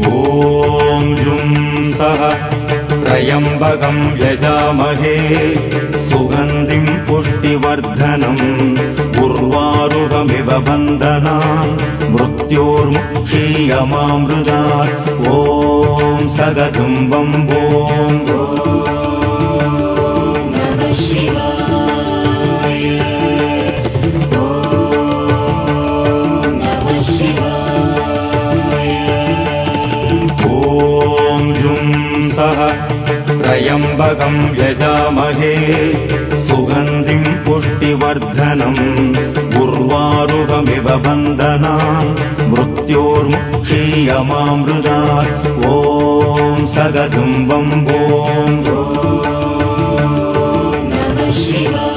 ॐ जुं सः त्र्यम्बकं यजामहे सुगन्धिं पुष्टिवर्धनम् उर्वारुकमिव बन्धनान् मृत्योर्मुक्षीयमामृतात् ॐ सगजुं वम्बो त्र्यम्बकं यजामहे सुगन्धिं पुष्टिवर्धनम् उर्वारुकमिव बन्धनान् मृत्योर्मुक्षीयमामृतात् ॐ सगजुं वम्बो नमः शिवाय।